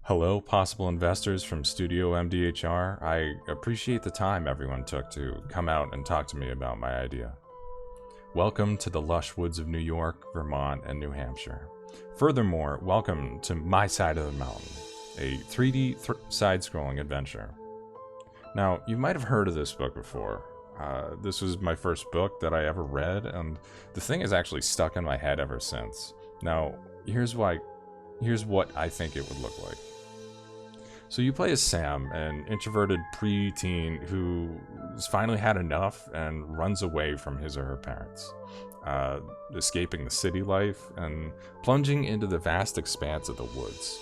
Hello, possible investors from Studio MDHR. I appreciate the time everyone took to come out and talk to me about my idea. Welcome to the lush woods of New York, Vermont, and New Hampshire. Furthermore, welcome to My Side of the Mountain, a 3D side-scrolling adventure. Now, you might have heard of this book before. This was my first book that I ever read, and the thing has actually stuck in my head ever since. Now, here's what I think it would look like. So you play as Sam, an introverted preteen who's finally had enough and runs away from his or her parents, escaping the city life and plunging into the vast expanse of the woods.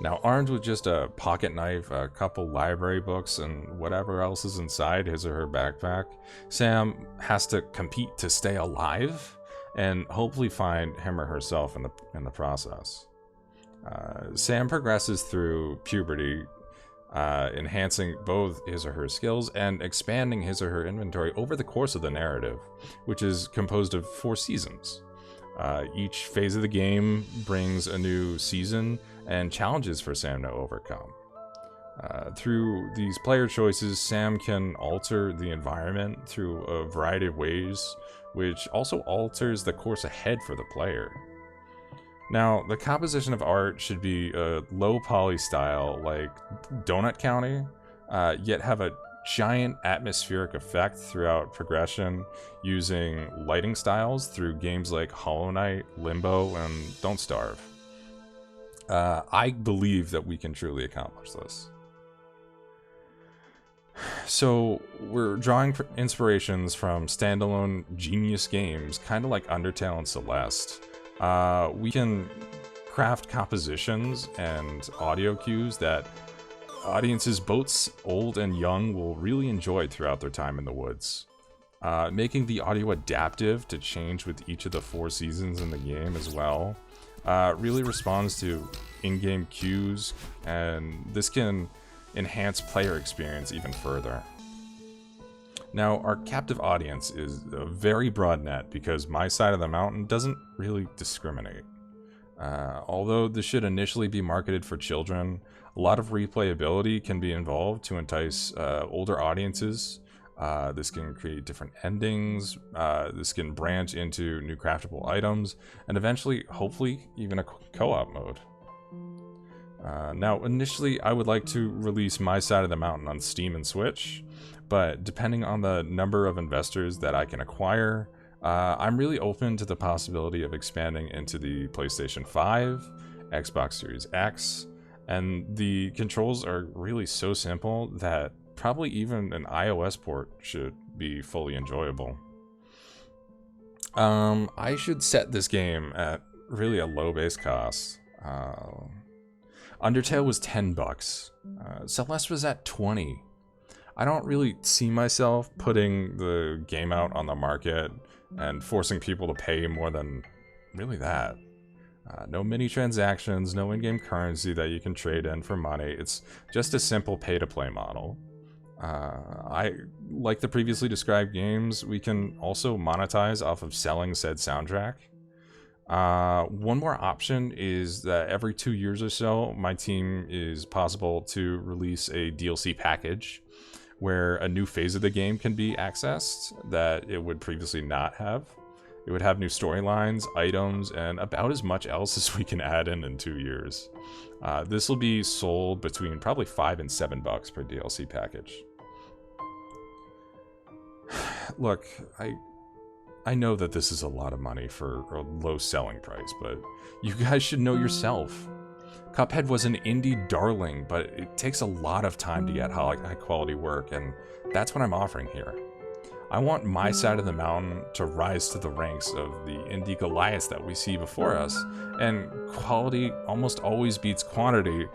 Now, armed with just a pocket knife, a couple library books, and whatever else is inside his or her backpack, Sam has to compete to stay alive and hopefully find him or herself in the process. Sam progresses through puberty, enhancing both his or her skills and expanding his or her inventory over the course of the narrative, which is composed of 4 seasons. Each phase of the game brings a new season and challenges for Sam to overcome. Through these player choices, Sam can alter the environment through a variety of ways, which also alters the course ahead for the player. Now, the composition of art should be a low poly style like Donut County, yet have a giant atmospheric effect throughout progression using lighting styles through games like Hollow Knight, Limbo, and Don't Starve. I believe that we can truly accomplish this. So, we're drawing inspirations from standalone genius games, kind of like Undertale and Celeste. We can craft compositions and audio cues that audiences both old and young will really enjoy throughout their time in the woods. Making the audio adaptive to change with each of the 4 seasons in the game as well really responds to in-game cues, and this can enhance player experience even further. Now, our captive audience is a very broad net because My Side of the Mountain doesn't really discriminate. Although this should initially be marketed for children, a lot of replayability can be involved to entice older audiences. This can create different endings, this can branch into new craftable items, and eventually, hopefully, even a co-op mode. Now, initially, I would like to release My Side of the Mountain on Steam and Switch, but depending on the number of investors that I can acquire, I'm really open to the possibility of expanding into the PlayStation 5, Xbox Series X, and the controls are really so simple that probably even an iOS port should be fully enjoyable. I should set this game at really a low base cost. Undertale was $10. Celeste was at $20. I don't really see myself putting the game out on the market and forcing people to pay more than really that. No mini transactions, no in-game currency that you can trade in for money. It's just a simple pay-to-play model. Like the previously described games, we can also monetize off of selling said soundtrack. One more option is that every 2 years or so, my team is possible to release a DLC package where a new phase of the game can be accessed that it would previously not have. It would have new storylines, items, and about as much else as we can add in 2 years. This will be sold between probably $5 and $7 per DLC package. Look, I know that this is a lot of money for a low selling price, but you guys should know yourself. Cuphead was an indie darling, but it takes a lot of time to get high quality work, and that's what I'm offering here. I want My Side of the Mountain to rise to the ranks of the indie Goliaths that we see before us, and quality almost always beats quantity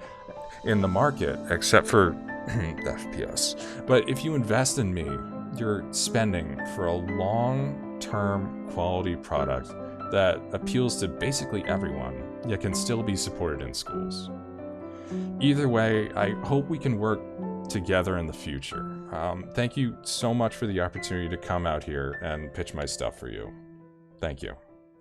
in the market, except for FPS. But if you invest in me, you're spending for a long-term quality product that appeals to basically everyone, yet can still be supported in schools. Either way, I hope we can work together in the future. Thank you so much for the opportunity to come out here and pitch my stuff for you. Thank you.